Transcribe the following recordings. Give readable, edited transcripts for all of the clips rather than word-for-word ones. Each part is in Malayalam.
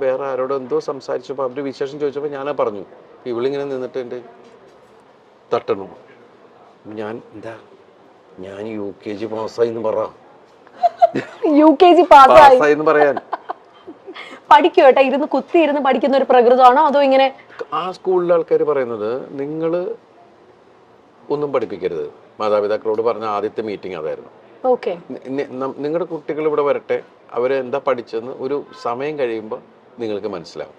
വേറെ ആരോട് എന്തോ സംസാരിച്ചപ്പോൾ അവർ വിശേഷം ചോദിച്ചപ്പോൾ ഞാനാ പറഞ്ഞു. ഇവളിങ്ങനെ നിന്നിട്ട് എൻ്റെ തട്ടണു. ഞാൻ എന്താ ഞാൻ UKG പാസ്സായി എന്ന് പറ. UKG പാസ്സായി എന്ന് പറയാൻ പഠിക്കും കേട്ടോ. ഇരുന്ന് കുത്തിയിരുന്ന് പഠിക്കുന്ന ഒരു പ്രകൃതമാണോ അതോ ഇങ്ങനെ? ആ സ്കൂളിലെ ആൾക്കാർ പറയുന്നത് നിങ്ങൾ ഒന്നും പഠിപ്പിക്കരുത്. മാതാപിതാക്കളോട് പറഞ്ഞ ആദ്യത്തെ മീറ്റിംഗ് അതായിരുന്നു. ഓക്കെ, നിങ്ങളുടെ കുട്ടികൾ ഇവിടെ വരട്ടെ, അവരെന്താ പഠിച്ചെന്ന് ഒരു സമയം കഴിയുമ്പോൾ നിങ്ങൾക്ക് മനസ്സിലാവും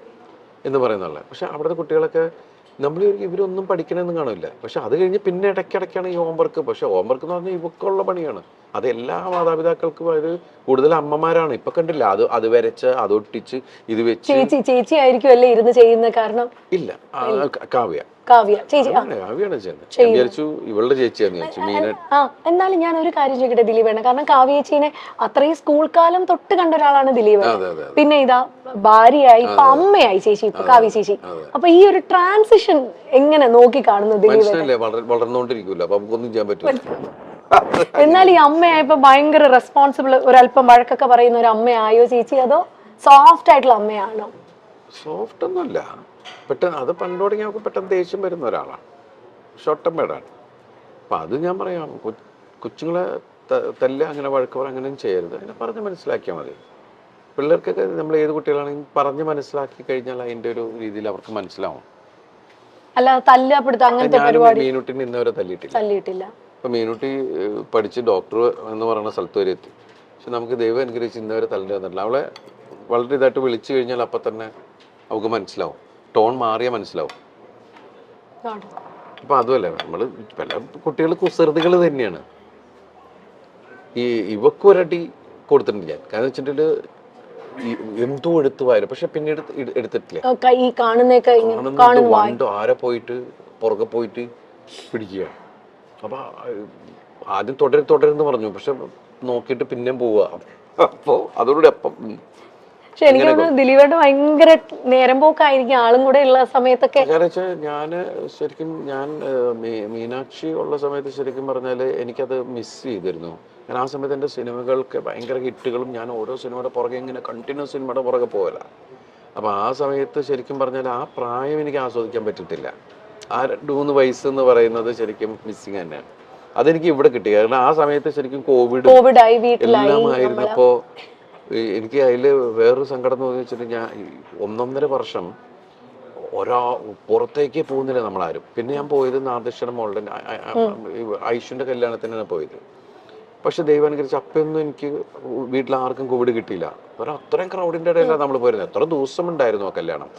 എന്ന് പറയുന്നുള്ള. പക്ഷെ അവിടുത്തെ കുട്ടികളൊക്കെ നമ്മൾ ഇവരൊന്നും പഠിക്കണമെന്ന് കാണില്ല. പക്ഷെ അത് കഴിഞ്ഞ് പിന്നെ ഇടയ്ക്കിടയ്ക്കാണ് ഈ ഹോംവർക്ക്. പക്ഷെ ഹോംവർക്ക് എന്ന് പറഞ്ഞാൽ ഇവക്കുള്ള പണിയാണ്. അത് എല്ലാ മാതാപിതാക്കൾക്കും അത് കൂടുതൽ അമ്മമാരാണ്. ഇപ്പൊ കണ്ടില്ല, അത് വരച്ച് അത് ഒട്ടിച്ച് ഇത് വെച്ച്. ചേച്ചി ആയിരിക്കും അല്ലേ ഇരുന്ന് ചെയ്യുന്ന? കാരണം ഇല്ല, കാവ്യ ചേച്ചി കാവ്യാണ് ചെയ്യുന്നത്. ഇവളുടെ ചേച്ചിയാന്ന് ചോദിച്ചു മീന. എന്നാലും ഞാൻ ഒരു കാര്യം ചോദിക്കട്ടെ ദിലീപേണ്ണ, കാരണം കാവ്യ ചേച്ചീനെ അത്രയും സ്കൂൾ കാലം തൊട്ട് കണ്ട ഒരാളാണ് ദിലീപ്. പിന്നെ ഇതാ ഭാര്യയായി, ഇപ്പൊ അമ്മയായി ചേച്ചി, ഇപ്പൊ കാവ്യ ചേച്ചി. അപ്പൊ ഈ ഒരു ട്രാൻസിഷൻ എങ്ങനെ നോക്കി കാണുന്നു ദിലീപ്? വളർന്നുകൊണ്ടിരിക്കൂല, അപ്പൊ നമുക്കൊന്നും ചെയ്യാൻ പറ്റില്ല. എന്നാൽ ഈ അമ്മയായപ്പോ ഭയങ്കര റെസ്പോൺസിബിൾ, ഒരല്പം വഴക്കൊക്കെ പറയുന്ന ഒരു അമ്മയായോ ചേച്ചി, അതോ സോഫ്റ്റ് ആയിട്ടുള്ള അമ്മയാണോ? സോഫ്റ്റ് ഒന്നുമല്ല, പെട്ടെന്ന് അത് പണ്ട് തുടങ്ങി നമുക്ക് പെട്ടെന്ന് ദേഷ്യം വരുന്ന ഒരാളാണ്, ഷോർട്ട് ടെമ്പേർഡാണ്. അപ്പം അത് ഞാൻ പറയാം, കൊച്ചുങ്ങളെ തല്ല അങ്ങനെ വഴക്ക് പറ അങ്ങനെയും ചെയ്യരുത്, അങ്ങനെ പറഞ്ഞ് മനസ്സിലാക്കിയാൽ മതി. പിള്ളേർക്കൊക്കെ നമ്മൾ ഏത് കുട്ടികളാണെങ്കിലും പറഞ്ഞ് മനസ്സിലാക്കി കഴിഞ്ഞാൽ അതിൻ്റെ ഒരു രീതിയിൽ അവർക്ക് മനസ്സിലാവും. അല്ല തല്ലപ്പെടുത്ത അങ്ങനത്തെ പരിപാടി മീനുട്ടിന് ഇന്നവരെ തല്ലിയിട്ടില്ല. ഇപ്പം മീനുട്ടി പഠിച്ച് ഡോക്ടർ എന്ന് പറയുന്ന സ്ഥലത്ത് വരെ എത്തി. പക്ഷെ നമുക്ക് ദൈവം അനുഗ്രഹിച്ച് ഇന്നവരെ തല്ലി തന്നിട്ടില്ല. അവളെ വളരെ ഇതായിട്ട് വിളിച്ചു കഴിഞ്ഞാൽ അപ്പം തന്നെ അവൾക്ക് മനസ്സിലാവും, ടോൺ മാറിയാൽ മനസ്സിലാവും. അപ്പം അതുമല്ല, നമ്മൾ പല കുട്ടികൾ കുസൃതികൾ തന്നെയാണ്. ഇവക്കൊരടി കൊടുത്തിട്ടുണ്ട് ഞാൻ. കാരണം വെച്ചിട്ടുണ്ടെങ്കിൽ എന്തോ എടുത്തു വായില്ല, പക്ഷെ പിന്നീട് എടുത്തിട്ടില്ല. ആരെ പോയിട്ട് പുറകെ പോയിട്ട് പിടിക്കുക. അപ്പൊ ആദ്യം തുടരുന്ന് പറഞ്ഞു, പക്ഷെ നോക്കിയിട്ട് പിന്നെ പോവുക. അപ്പോ അതോടുകൂടി അപ്പം ശരിക്കും ദിലീപേട്ട ഭയങ്കര നേരം പോക്കായിരിക്കും ആളും കൂടെ ഉള്ള സമയത്തൊക്കെ. ഞാൻ മീനാക്ഷി ഉള്ള സമയത്ത് ശരിക്കും പറഞ്ഞാല് എനിക്കത് മിസ് ചെയ്തിരുന്നു. ഞാൻ ആ സമയത്ത് എൻ്റെ സിനിമകൾക്ക് ഭയങ്കര ഹിറ്റുകളും, ഞാൻ ഓരോ സിനിമയുടെ പുറകെ ഇങ്ങനെ കണ്ടിന്യൂസ് സിനിമയുടെ പുറകെ പോകല. അപ്പൊ ആ സമയത്ത് ശരിക്കും പറഞ്ഞാൽ ആ പ്രായം എനിക്ക് ആസ്വദിക്കാൻ പറ്റിയിട്ടില്ല. ആ 2-3 വയസ്സെന്ന് പറയുന്നത് ശരിക്കും മിസ്സിങ് തന്നെയാണ്. അതെനിക്ക് ഇവിടെ കിട്ടി. കാരണം ആ സമയത്ത് ശരിക്കും കോവിഡ് എല്ലാം ആയിരുന്നപ്പോ എനിക്ക് അതിൽ വേറൊരു സങ്കടം എന്ന് വെച്ചിട്ടുണ്ടെങ്കിൽ ഞാൻ 1.5 വർഷം പുറത്തേക്ക് പോകുന്നില്ല നമ്മളാരും. പിന്നെ ഞാൻ പോയത് നാദൃശ്വരം മോളുടെ ഐഷുവിന്റെ കല്യാണത്തിനാണ് പോയത്. പക്ഷെ ദൈവം അനുസരിച്ച് അപ്പൊന്നും എനിക്ക് വീട്ടിൽ ആർക്കും കോവിഡ് കിട്ടിയില്ല. അത്രയും ക്രൗഡിന്റെ ഇടയിലാണ് നമ്മൾ പോയിരുന്നത്. എത്ര ദിവസം ഉണ്ടായിരുന്നു ആ കല്യാണം.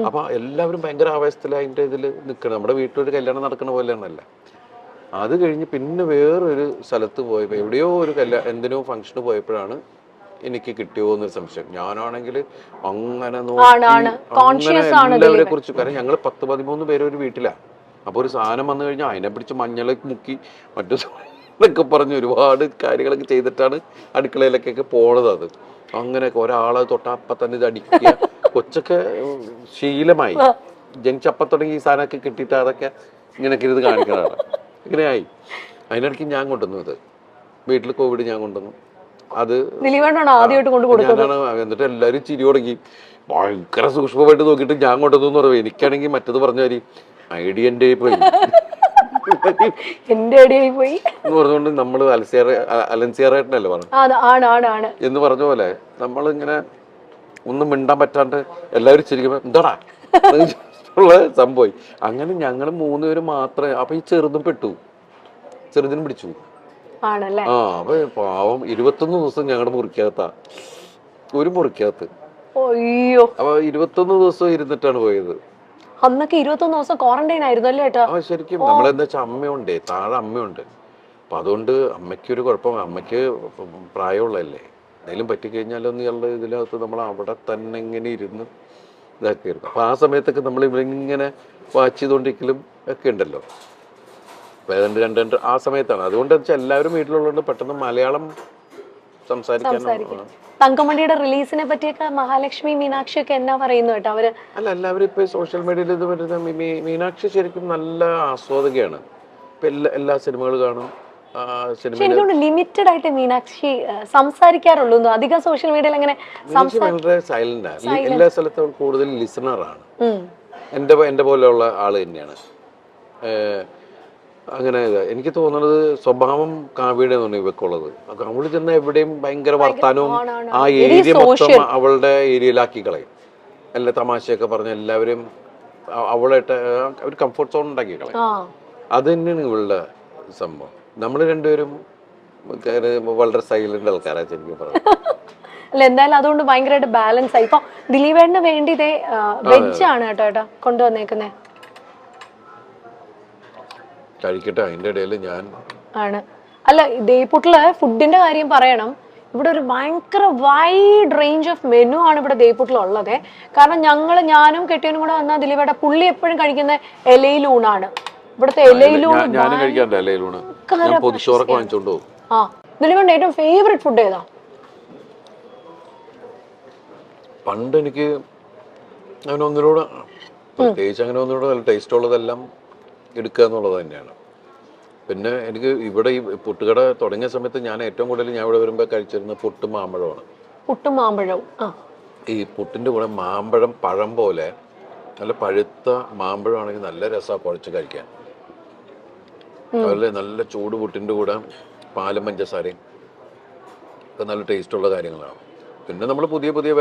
അപ്പൊ എല്ലാവരും ഭയങ്കര ആവേശത്തിൽ അതിന്റെ ഇതിൽ നിൽക്കണം. നമ്മുടെ വീട്ടിലൊരു കല്യാണം നടക്കുന്ന പോലെയാണല്ല. അത് കഴിഞ്ഞ് പിന്നെ വേറൊരു സ്ഥലത്ത് പോയപ്പോ എവിടെയോ ഒരു എന്തിനോ ഫംഗ്ഷന് പോയപ്പോഴാണ് എനിക്ക് കിട്ടിയോ എന്നൊരു സംശയം. ഞാനാണെങ്കിൽ അങ്ങനെ എല്ലാവരെ കുറിച്ച്, കാരണം ഞങ്ങൾ 10-13 പേര് ഒരു വീട്ടിലാണ്. അപ്പൊ ഒരു സാധനം വന്നു കഴിഞ്ഞാൽ അതിനെ പിടിച്ച് മഞ്ഞളൊക്കെ മുക്കി മറ്റൊക്കെ പറഞ്ഞ് ഒരുപാട് കാര്യങ്ങളൊക്കെ ചെയ്തിട്ടാണ് അടുക്കളയിലേക്കൊക്കെ പോണത്. അത് അങ്ങനെ ഒരാളെ തൊട്ടപ്പം തന്നെ ഇത് അടിക്കുക. കൊച്ചൊക്കെ ശീലമായി, ജനിച്ചപ്പം തുടങ്ങി ഈ സാധനമൊക്കെ കിട്ടിയിട്ട് അതൊക്കെ ഇങ്ങനെയൊക്കെ ഇത് കാണിക്കുന്നതാണ്. ഇങ്ങനെയായി. അതിനിടയ്ക്ക് ഞാൻ കൊണ്ടുവന്നു ഇത് വീട്ടിൽ കോവിഡ് ഞാൻ കൊണ്ടുവന്നു. അത് ഞാനാണ്. എന്നിട്ട് എല്ലാവരും ചിരി തുടങ്ങി, ഭയങ്കര സൂക്ഷ്മമായിട്ട് നോക്കിയിട്ട് ഞാൻ കൊണ്ടുവന്നു എന്ന് പറയുന്നത്. എനിക്കാണെങ്കിൽ മറ്റത് പറഞ്ഞ മാതിരി ഐഡിയ എൻ്റെ പോയി എന്ന് പറഞ്ഞുകൊണ്ട് നമ്മള് അലൻസിയറായിട്ടല്ലേ പറഞ്ഞു എന്ന് പറഞ്ഞ പോലെ നമ്മളിങ്ങനെ ഒന്നും മിണ്ടാൻ പറ്റാണ്ട് എല്ലാവരും ചിരിക്കുമ്പോ എന്താടാ ഉള്ള സംഭവം. അങ്ങനെ ഞങ്ങൾ 3 പേര് മാത്രമേ. അപ്പൊ ഈ ചെറുതും പെട്ടു, ചെറുതിനും പിടിച്ചു. അപ്പൊ പാവം 21 ദിവസം ഞങ്ങളുടെ മുറിക്കകത്താ, ഒരു മുറിക്കകത്ത്. അപ്പൊ 21 ദിവസം ഇരുന്നിട്ടാണ് പോയത്. അന്നൊക്കെ 21 ദിവസം ക്വാറന്റൈൻ ആയിരുന്നു അല്ലേ ഏട്ടാ? ശരിക്കും നമ്മളെന്താ വെച്ചാൽ അമ്മയുണ്ട്, താഴെ അമ്മയുണ്ട്. അപ്പൊ അതുകൊണ്ട് അമ്മയ്ക്കൊരു കുഴപ്പം, അമ്മയ്ക്ക് പ്രായമുള്ളതല്ലേ, എന്തെങ്കിലും പറ്റിക്കഴിഞ്ഞാലൊന്നും ഉള്ള ഇതിനകത്ത് നമ്മൾ അവിടെ തന്നെ ഇങ്ങനെ ഇരുന്ന് ഇതാക്കി ആയിരുന്നു. അപ്പൊ ആ സമയത്തൊക്കെ നമ്മൾ ഇവരിങ്ങനെ വാച്ച് ചെയ്തോണ്ടിരിക്കലും ഒക്കെ ഉണ്ടല്ലോ. അപ്പൊ ഏതാണ്ട് 2 ആ സമയത്താണ്. അതുകൊണ്ട് വെച്ചാൽ എല്ലാവരും വീട്ടിലുള്ളതുകൊണ്ട് പെട്ടെന്ന് മലയാളം സംസാരിക്കാൻ. തങ്കമണിയുടെ റിലീസിനെ പറ്റിയൊക്കെ മഹാലക്ഷ്മി മീനാക്ഷി ഒക്കെ എന്നാ പറയുന്നു കേട്ടോ അവര്? അല്ല, എല്ലാവരും ഇപ്പൊ സോഷ്യൽ മീഡിയയിൽ ഇത് വരുന്ന മീനാക്ഷി ശരിക്കും നല്ല ആസ്വാദകയാണ്. ഇപ്പൊ എല്ലാ സിനിമകൾ കാണും, സിനിമ ലിമിറ്റഡ് ആയിട്ട് മീനാക്ഷി സംസാരിക്കാറുള്ളൂ. അധികം സോഷ്യൽ മീഡിയയിൽ അങ്ങനെ വളരെ സൈലന്റാണ്. എല്ലാ സ്ഥലത്തും കൂടുതൽ ലിസണറാണ്. എന്റെ പോലെയുള്ള ആള് തന്നെയാണ്. അങ്ങനെ എനിക്ക് തോന്നുന്നത് സ്വഭാവം കാവ്യയുടെ ഇവക്കുള്ളത്. അവള് ചെന്ന എവിടെയും ഭയങ്കര വർത്താനവും ആ ഏരിയ മൊത്തം അവളുടെ ഏരിയയിലാക്കി കളയും. എല്ലാ തമാശയൊക്കെ പറഞ്ഞ എല്ലാവരും അവളായിട്ട് ഒരു കംഫർട്ട് സോൺ ഉണ്ടാക്കി കളയും. അത് തന്നെയാണ് ഇവളുടെ സംഭവം. നമ്മള് രണ്ടുപേരും വളരെ സൈലന്റ് ആൾക്കാരാ ശരിക്കും പറഞ്ഞു. അല്ല എന്തായാലും അതുകൊണ്ട് ഭയങ്കരമായിട്ട് ബാലൻസ് ആയി. ഇപ്പൊ ദിലീപേട്ടന് വേണ്ടി ഇതേ വെജ് ആണ് കേട്ടോ കൊണ്ടുവന്നേക്കുന്നേ. കഴിക്കട്ടെ, അതിന്റെ ഇടയിൽ ഞാൻ ആണ്. അല്ല ദേപ്പുട്ടില് ഫുഡിന്റെ കാര്യം പറയണം. ഇവിടെ ഒരു ഭയങ്കര വൈഡ് റേഞ്ച് ഓഫ് മെനു ആണ് ഇവിടെ ദേപ്പുട്ടിലുള്ളത്. കാരണം ഞാനും കെട്ടിയനും കൂടെ വന്നാൽ ദിലീപേട്ട പുള്ളി എപ്പോഴും കഴിക്കുന്ന ഇലയിലൂണാണ്. ഇവിടുത്തെ ഇലയിലൂണ്. ദിലീപേട്ട ഏറ്റവും ഫേവറേറ്റ് ഫുഡ് ഏതാ? പണ്ട് എനിക്ക് അങ്ങനെ ഒന്നിനോട് പ്രത്യേകിച്ച് അങ്ങനെ ഒന്നിനോട് നല്ല ടേസ്റ്റ് ഉള്ളതെല്ലാം എടുക്കുക എന്നുള്ളത് തന്നെയാണ്. പിന്നെ എനിക്ക് ഇവിടെ ഈ പുട്ടുകട തുടങ്ങിയ സമയത്ത് ഞാൻ ഏറ്റവും കൂടുതൽ ഞാൻ ഇവിടെ വരുമ്പോൾ കഴിച്ചിരുന്നത് പുട്ടും മാമ്പഴമാണ്. പുട്ടും മാമ്പഴവും ഈ പുട്ടിന്റെ കൂടെ മാമ്പഴം പഴം പോലെ നല്ല പഴുത്ത മാമ്പഴമാണെങ്കിൽ നല്ല രസമാണ് കുഴച്ച് കഴിക്കാൻ. അതുപോലെ നല്ല ചൂട് പുട്ടിന്റെ കൂടെ പാലും പഞ്ചസാരയും ഒക്കെ നല്ല ടേസ്റ്റുള്ള കാര്യങ്ങളാണ്. പിന്നെ നമ്മൾ പുതിയ പുതിയ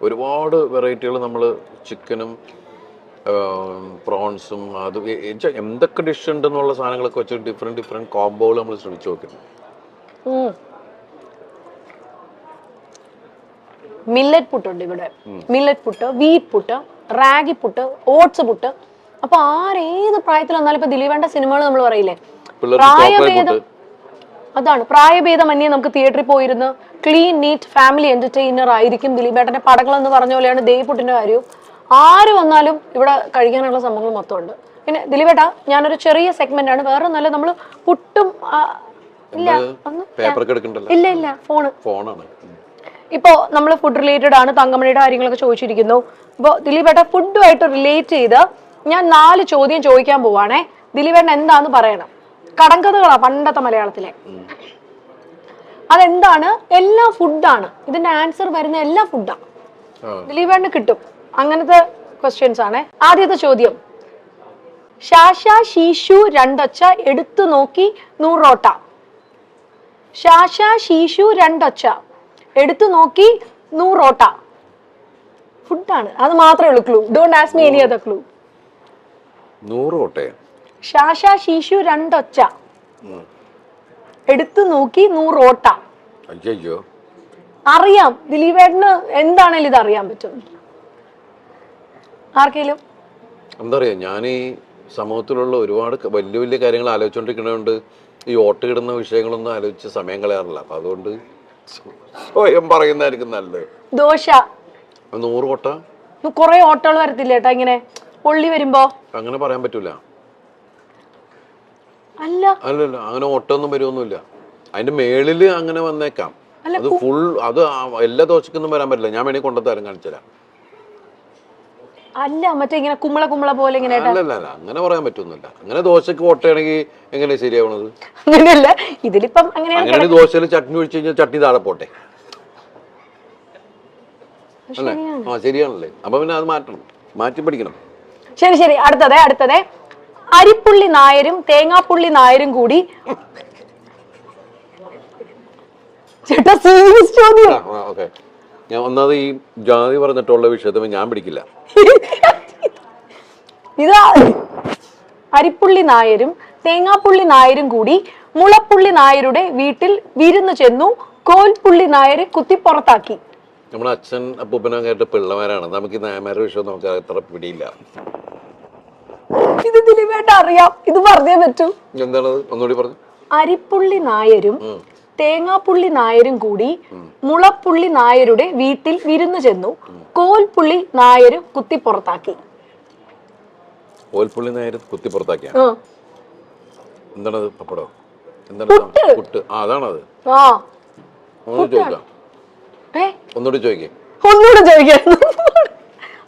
ഒരുപാട് വെറൈറ്റികൾ നമ്മൾ ചിക്കനും പ്രോൺസും അത് എന്തൊക്കെ ഡിഷ് ഉണ്ടെന്നുള്ള സാധനങ്ങളൊക്കെ വെച്ച് ഡിഫറെന്റ് കോംബോകൾ നമ്മൾ ശ്രമിച്ചു നോക്കുന്നു. മില്ലറ്റ് പുട്ടുണ്ട് ഇവിടെ. Millet puttu, wheat puttu, ragi puttu, oats puttu. അപ്പൊ ആരേത് പ്രായത്തിൽ വന്നാലും ഇപ്പൊ ദിലീപേണ്ട സിനിമകൾ നമ്മൾ പറയില്ലേ പ്രായഭേദം, അതാണ് പ്രായഭേദമന്യേ നമുക്ക് തിയേറ്ററിൽ പോയിരുന്ന് ക്ലീൻ നീറ്റ് ഫാമിലി എന്റർടൈനർ ആയിരിക്കും ദിലീപേട്ടന്റെ പടങ്ങൾ എന്ന് പറഞ്ഞ പോലെയാണ് ദേയ്പുട്ടിന്റെ കാര്യവും. ആര് വന്നാലും ഇവിടെ കഴിക്കാനുള്ള സംഭവങ്ങൾ മൊത്തം ഉണ്ട്. പിന്നെ ദിലീപേട്ട ഞാനൊരു ചെറിയ സെഗ്മെന്റ് ആണ്, വേറെ നല്ല നമ്മള് പുട്ടും ഇല്ല ഫോണാണ്. ഇപ്പോ നമ്മൾ ഫുഡ് റിലേറ്റഡ് ആണ്, തങ്കമണിയുടെ കാര്യങ്ങളൊക്കെ ചോദിച്ചിരിക്കുന്നു. ഇപ്പൊ ദിലീപേട്ട ഫുഡുമായിട്ട് റിലേറ്റ് ചെയ്ത് ഞാൻ 4 ചോദ്യം ചോദിക്കാൻ പോവാണേ. ദിലീപേട്ടൻ എന്താന്ന് പറയണം. കടങ്കഥകളാ പണ്ടത്തെ മലയാളത്തിലെ. അതെന്താണ്? എല്ലാ ഫുഡാണ്. ഇതിന്റെ ആൻസർ വരുന്ന എല്ലാ ഫുഡാണ്. ദിലീപേട്ടന് കിട്ടും. അങ്ങനത്തെ ക്വസ്റ്റ്യൻസ് ആണ്. ആദ്യത്തെ ചോദ്യം, ശാശ ശീശു രണ്ടൊച്ച എടുത്തു നോക്കി 100 ഓട്ട. ശാശ ശീശു രണ്ടൊച്ച എടുത്തു നോക്കി 100 ഓട്ട. ഫുഡാണ്, അത് മാത്രമേ ഉള്ളൂ clue. Don't ask me any other clue. 100 ഓട്ട. ശാശ ശീശു രണ്ടൊച്ച എടുത്തു നോക്കി 100 ഓട്ട. അയ്യോ, അറിയാം ദിലീപേട്ടന് എന്താണേലും ഇത് അറിയാൻ പറ്റും. ആർക്കെങ്കിലും എന്താ പറയാ, ഞാൻ ഈ സമൂഹത്തിലുള്ള ഒരുപാട് വലിയ വലിയ കാര്യങ്ങൾ ആലോചിച്ചുകൊണ്ടിരിക്കുന്നതുകൊണ്ട് ഈ ഓട്ട് കിടുന്ന വിഷയങ്ങളൊന്നും ആലോചിച്ച് സമയം കളയാറില്ല. അപ്പൊ അതുകൊണ്ട് സ്വയം പറയുന്നതായിരിക്കും നല്ലത്. ദോശ 100 ഓട്ട. കൊറേ ഓട്ടകൾ വരത്തില്ല കേട്ടാ ഇങ്ങനെ പൊള്ളി വരുമ്പോ? അങ്ങനെ പറയാൻ പറ്റൂല. അല്ലല്ല, അങ്ങനെ ഓട്ടമൊന്നും വരുമൊന്നുമില്ല. അതിന്റെ മേളില് അങ്ങനെ വന്നേക്കാം. അത് ഫുൾ അത് എല്ലാ ദോശക്കൊന്നും വരാൻ പറ്റില്ല. ഞാൻ വേണമെങ്കിൽ കൊണ്ടുത്തരാൻ കാണിച്ചുതരാം. അല്ല മറ്റേ ഇങ്ങനെ കുമ്പള പോലെ ഇങ്ങനെ. അല്ല അങ്ങനെ പറയാൻ പറ്റൊന്നുമില്ല. അങ്ങനെ ദോശക്ക് ഓട്ടയാണെങ്കിൽ എങ്ങനെ ശരിയാവണത്? അങ്ങനെയല്ല, ഇതിലിപ്പം അങ്ങനെ ദോശയിൽ ചട്നി ഒഴിച്ചു കഴിഞ്ഞാൽ ചട്നി താഴെ പോട്ടെ അല്ലേ? ശരിയാണല്ലേ? അപ്പൊ പിന്നെ അത് മാറ്റി പഠിക്കണം. ശരി. അടുത്തത് അരിപ്പുള്ളി നായരും തേങ്ങാപ്പുള്ളി നായരും കൂടി. ചേട്ടാ സീരിയസ് ചോദ്യം. ഞാൻ ഒന്നാമത് ഈ ജാതി പറഞ്ഞിട്ടുള്ള വിഷയത്തിൽ ഞാൻ പിടിക്കില്ല. ഇതാ അരിപ്പുള്ളി നായരും തേങ്ങാപ്പുള്ളി നായരും കൂടി മുളപ്പുള്ളി നായരുടെ വീട്ടിൽ വിരുന്നു ചെന്നു. കോൽപ്പുള്ളി നായരെ കുത്തിപ്പുറത്താക്കി. നമ്മുടെ അച്ഛൻ അപ്പൂപ്പനൊക്കെ പിള്ളമാരാണ്. നമുക്ക് ഈ നായന്മാരുടെ വിഷയം നമുക്ക് അത്ര പിടിയില്ല. ഇത് ദിലീപേട്ട അറിയാം, ഇത് പറഞ്ഞേ പറ്റൂ. എന്താണത്? ഒന്നുകൂടി പറഞ്ഞു. അരിപ്പുള്ളി നായരും തേങ്ങാപ്പുള്ളി നായരും കൂടി മുളപ്പുള്ളി നായരുടെ വീട്ടിൽ വിരുന്നു ചെന്നു. കോൽപ്പുള്ളി നായര് കുത്തിപ്പുറത്താക്കി. കോൽപ്പുള്ളി നായര് കുത്തിപ്പുറത്താക്കിയ എന്താണത്? പപ്പടോ? എന്താണ്? പുട്ട്. അതാണത്. ഒന്നുകൂടി ചോദിക്കാം.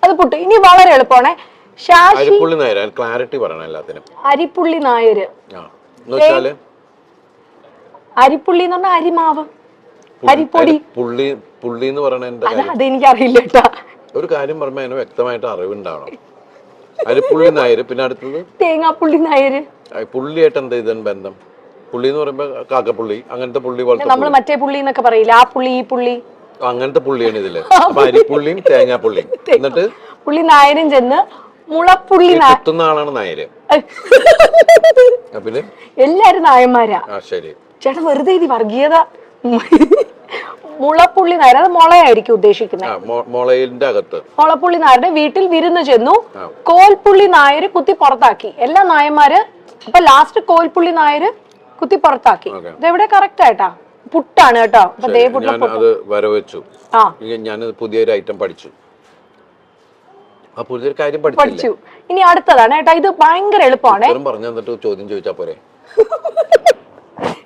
അത് പുട്ട്. ഇനി വളരെ എളുപ്പമാണ്. അരിപ്പുള്ളി നായര്, ക്ലാരിറ്റി പറയണം എല്ലാത്തിനും. അരിപ്പുള്ളി നായര് അരിപ്പുള്ളി എന്ന് പറഞ്ഞാൽ അരിമാവ്, അരിപ്പൊടി. പുള്ളി പുള്ളി എന്ന് പറയണതിന്റെ അതെനിക്കറിയില്ല കേട്ടാ. ഒരു കാര്യം പറയുമ്പോ അതിന് വ്യക്തമായിട്ട് അറിവുണ്ടാവണം. അരിപ്പുള്ളി നായര്, പിന്നെ അടുത്തത് തേങ്ങാപ്പുള്ളി നായര്. പുള്ളിയായിട്ട് എന്താ ഇതിന് ബന്ധം? പുള്ളി എന്ന് പറയുമ്പോ കാക്കപ്പുള്ളി, അങ്ങനത്തെ പുള്ളി പോലത്തെ നമ്മൾ മറ്റേ പുള്ളി എന്നൊക്കെ പറയില്ല, ആ പുള്ളി ഈ പുള്ളി, അങ്ങനത്തെ പുള്ളിയാണ് ഇതില്. അപ്പൊ അരിപ്പുള്ളിയും തേങ്ങാപ്പുള്ളിയും. എന്നിട്ട് പുള്ളി നായരും ചെന്ന് മുളപ്പുള്ളി കുത്തുന്ന ആളാണ് നായര്. പിന്നെ എല്ലാരും നായന്മാരാ. ശരി ചേട്ടാ വെറുതെ ഇത് വർഗീയത. മുളപ്പുള്ളി നായർ, അത് മുളയായിരിക്കും ഉദ്ദേശിക്കുന്നത്. മുളയിന്റെ അകത്ത് മുളപ്പുള്ളി നായരുടെ വീട്ടിൽ വിരുന്ന് ചെന്നു, കോൽപ്പുള്ളി നായര് കുത്തി പുറത്താക്കി. എല്ലാ നായന്മാര് അപ്പൊ ലാസ്റ്റ് കോൽപ്പുള്ളി നായര് കുത്തി പുറത്താക്കി. ഇതെവിടെ കറക്റ്റ് ആയിട്ടാ? പുട്ടാണ് കേട്ടോ. അത് വരവെച്ചു. ഞാനത് പുതിയൊരു ഐറ്റം പഠിച്ചു. ആ പുതിയൊരു കാര്യം പഠിച്ചു. ഇനി അടുത്തതാണ് കേട്ടോ. ഇത് ഭയങ്കര എളുപ്പമാണ്. പറഞ്ഞു തന്നിട്ട് ചോദ്യം ചോദിച്ചാ പോരെ?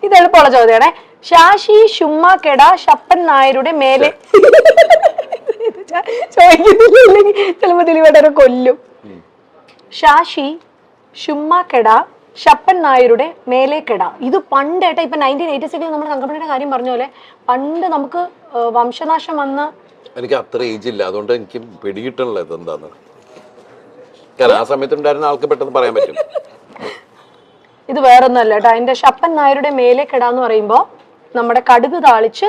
ഇത് എളുപ്പമുള്ള ചോദ്യമാണ്. ശാശി ശുമ്മ കെട ശപ്പൻ നായരുടെ മേലെ ചോദിക്കുന്നില്ലെങ്കിൽ ചിലപ്പോ ദിലീപേട്ടനെ കൊല്ലും. ശാശി ശുമ്മ കെട ശപ്പൻ നായരുടെ മേലെ കെട. ഇത് പണ്ടേട്ടാ, ഇപ്പൊ 1986 നമ്മുടെ തങ്കമണിയുടെ കാര്യം പറഞ്ഞ പോലെ പണ്ട് നമുക്ക് വംശനാശം വന്ന. എനിക്ക് അത്ര ഏജ് ഇല്ല, അതുകൊണ്ട് എനിക്ക് പിടികിട്ടണല്ലോ ഇതെന്താന്ന്. കാരണം ആ സമയത്ത് ഉണ്ടായിരുന്ന ആൾക്ക് പെട്ടെന്ന് പറയാൻ പറ്റും. ഇത് വേറൊന്നല്ല കേട്ടോ. അതിന്റെ ശപ്പൻ നായരുടെ മേലെ കെടാന്ന് പറയുമ്പോ നമ്മുടെ കടുക് താളിച്ച്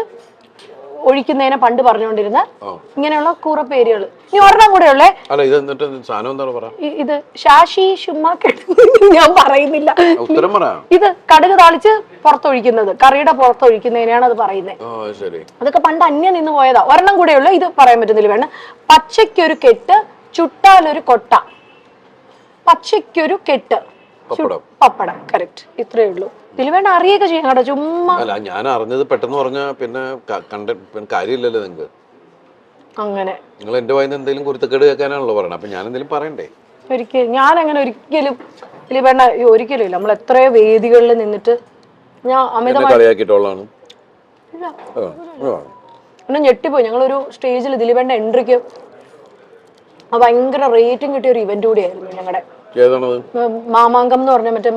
ഒഴിക്കുന്നതിനെ പണ്ട് പറഞ്ഞുകൊണ്ടിരുന്ന ഇങ്ങനെയുള്ള കൂറ പേരുകൾ. ഇനി ഒരെണ്ണം കൂടെ ഉള്ളേ. ഇത് ശാശി ശുമ്മ കെട. ഞാൻ പറയുന്നില്ല, ഇത് കടുക് താളിച്ച് പുറത്തൊഴിക്കുന്നത്, കറിയുടെ പുറത്തൊഴിക്കുന്നതിനാണ് അത് പറയുന്നത്. അതൊക്കെ പണ്ട് അന്യം നിന്ന് പോയതാ. ഒരെണ്ണം കൂടെ ഉള്ളു, ഇത് പറയാൻ പറ്റുന്നില്ല. വേണം പച്ചയ്ക്കൊരു കെട്ട് ചുട്ടാലൊരു കൊട്ട. പച്ചയ്ക്കൊരു കെട്ട് പപ്പടം. കറക്റ്റ്. ഇത്രേ ഉള്ളൂ. ഇതിൽ വേണ്ട അറിയൊക്കെ ചെയ്യാം കേട്ടോ. ചുമ്മാ ഞാൻ അറിഞ്ഞത് പെട്ടെന്ന് പറഞ്ഞ പിന്നെ കാര്യമില്ലല്ലോ നിങ്ങൾക്ക്. അങ്ങനെ നിങ്ങൾ എന്റെ വായിന്ന് എന്തെങ്കിലും കുരുത്തക്കേട് കേൾക്കാനാണല്ലോ പറയണത്. അപ്പൊ ഞാൻ എന്തെങ്കിലും പറയണ്ടേ? ഒരിക്കലും ഞാൻ അങ്ങനെ ഒരിക്കലും ദിലീപേണ്ണ ഒരിക്കലും ഇല്ല. നമ്മൾ എത്രയോ വേദികളിൽ നിന്നിട്ട് ഞാൻ അമിതമായി കളിയാക്കിയിട്ടുള്ളതാണ്. പിന്നെ ഞെട്ടിപ്പോയി. ഞങ്ങളൊരു സ്റ്റേജിൽ ദിലീപേണ്ണ എൻട്രിക്ക് ഭയങ്കര റേറ്റിംഗ് കിട്ടിയ ഒരു ഇവന്റ് കൂടിയായിരുന്നു ഞങ്ങളുടെ. മാമാങ്കം എന്ന് പറഞ്ഞ മറ്റേ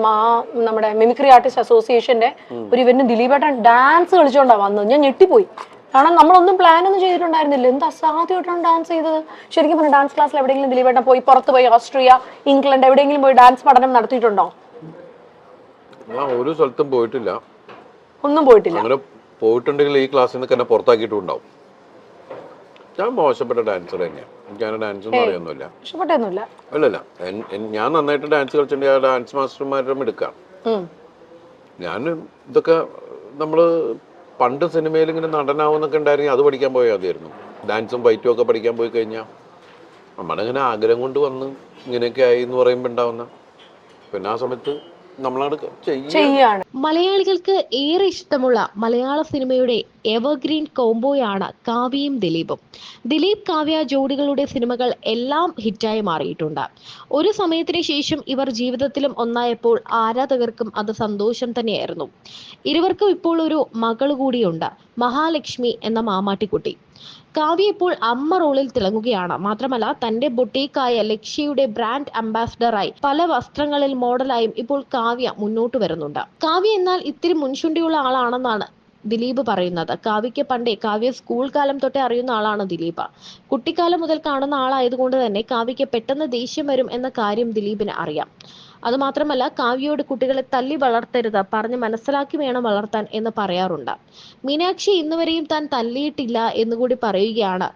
നമ്മുടെ മിമിക്രി ആർട്ടിസ്റ്റ് അസോസിയേഷന്റെ ഒരു ഇവന്റ്. ദിലീപേട്ടൻ ഡാൻസ് കളിച്ചോണ്ടാ വന്നത്. ഞാൻ ഞെട്ടിപ്പോയി. കാരണം നമ്മളൊന്നും പ്ലാൻ ഒന്നും ചെയ്തിട്ടുണ്ടായിരുന്നില്ല. എന്ത് അസാധ്യമായിട്ടാണ് ഡാൻസ് ചെയ്തത്. ശരിക്കും പറഞ്ഞ ഡാൻസ് ക്ലാസ്സിൽ എവിടെയെങ്കിലും ദിലീപേട്ടൻ പോയി പുറത്ത് പോയി ഓസ്ട്രിയ, ഇംഗ്ലണ്ട് എവിടെയെങ്കിലും പോയി ഡാൻസ് പഠനം നടത്തിയിട്ടുണ്ടോ? ഒരു സ്ഥലത്തും പോയിട്ടില്ല. ഒന്നും പോയിട്ടില്ല. അങ്ങനെ പോയിട്ടുണ്ടെങ്കിൽ ഈ ക്ലാസ്സിൽ നിന്ന് തന്നെ പുറത്താക്കിയിട്ടുണ്ടാവും. ഞാൻ മോശപ്പെട്ട ഡാൻസർ തന്നെയാണ്. എനിക്ക് ഡാൻസ് ഒന്നും അറിയൊന്നുമില്ല. ഇഷ്ടപ്പെട്ടൊന്നുമില്ല. അല്ലല്ല, ഞാൻ നന്നായിട്ട് ഡാൻസ് കളിച്ചിട്ടുണ്ടെങ്കിൽ ആ ഡാൻസ് മാസ്റ്റർമാരുടെ എടുക്കാം. ഞാൻ ഇതൊക്കെ നമ്മള് പണ്ട് സിനിമയിൽ ഇങ്ങനെ നടനാവുന്നൊക്കെ ഉണ്ടായിരുന്നെങ്കിൽ അത് പഠിക്കാൻ പോയാൽ മതിയായിരുന്നു. ഡാൻസും ഫൈറ്റും ഒക്കെ പഠിക്കാൻ പോയി കഴിഞ്ഞാൽ നമ്മുടെ ഇങ്ങനെ ആഗ്രഹം കൊണ്ട് വന്ന് ഇങ്ങനെയൊക്കെ ആയി എന്ന് പറയുമ്പോൾ ഉണ്ടാവുന്ന പിന്നെ ആ സമയത്ത് ചെയ്യാണ്. മലയാളികൾക്ക് ഏറെ ഇഷ്ടമുള്ള മലയാള സിനിമയുടെ എവർഗ്രീൻ കോംബോയാണ് കാവ്യയും ദിലീപും. ദിലീപ് കാവ്യ ജോഡികളുടെ സിനിമകൾ എല്ലാം ഹിറ്റായി മാറിയിട്ടുണ്ട്. ഒരു സമയത്തിന് ശേഷം ഇവർ ജീവിതത്തിലും ഒന്നായപ്പോൾ ആരാധകർക്കും അത് സന്തോഷം തന്നെയായിരുന്നു. ഇരുവർക്കും ഇപ്പോൾ ഒരു മകൾ കൂടിയുണ്ട്, മഹാലക്ഷ്മി എന്ന മാമാട്ടിക്കുട്ടി. കാവ്യ ഇപ്പോൾ അമ്മ റോളിൽ തിളങ്ങുകയാണ്. മാത്രമല്ല തന്റെ ബൊട്ടീക്കായ ലക്ഷ്യയുടെ ബ്രാൻഡ് അംബാസിഡറായി പല വസ്ത്രങ്ങളിൽ മോഡലായും ഇപ്പോൾ കാവ്യ മുന്നോട്ട് വരുന്നുണ്ട്. കാവ്യ എന്നാൽ ഇത്തിരി മുൻചുണ്ടിയുള്ള ആളാണെന്നാണ് ദിലീപ് പറയുന്നത്. കാവ്യയ്ക്ക് പണ്ടേ കാവ്യ സ്കൂൾ കാലം തൊട്ടേ അറിയുന്ന ആളാണ് ദിലീപ്. കുട്ടിക്കാലം മുതൽ കാണുന്ന ആളായതുകൊണ്ട് തന്നെ കാവ്യയ്ക്ക് പെട്ടെന്ന് ദേഷ്യം വരും എന്ന കാര്യം ദിലീപിന് അറിയാം. അതുമാത്രമല്ല കാവ്യയോട് കുട്ടികളെ തല്ലി വളർത്തരുത്, പറഞ്ഞ് മനസ്സിലാക്കി വേണം വളർത്താൻ എന്ന് പറയാറുണ്ട്. മീനാക്ഷി ഇന്നുവരെയും താൻ തല്ലിയിട്ടില്ല എന്നുകൂടി പറയുകയാണ്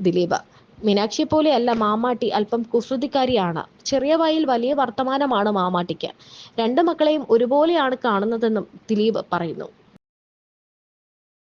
ദിലീപ്. മീനാക്ഷിയെ പോലെയല്ല മാമാട്ടി, അല്പം കുസൃതിക്കാരിയാണ്. ചെറിയ വായിൽ വലിയ വർത്തമാനമാണ് മാമാട്ടിക്ക്. രണ്ട് മക്കളെയും ഒരുപോലെയാണ് കാണുന്നതെന്നും ദിലീപ് പറയുന്നു.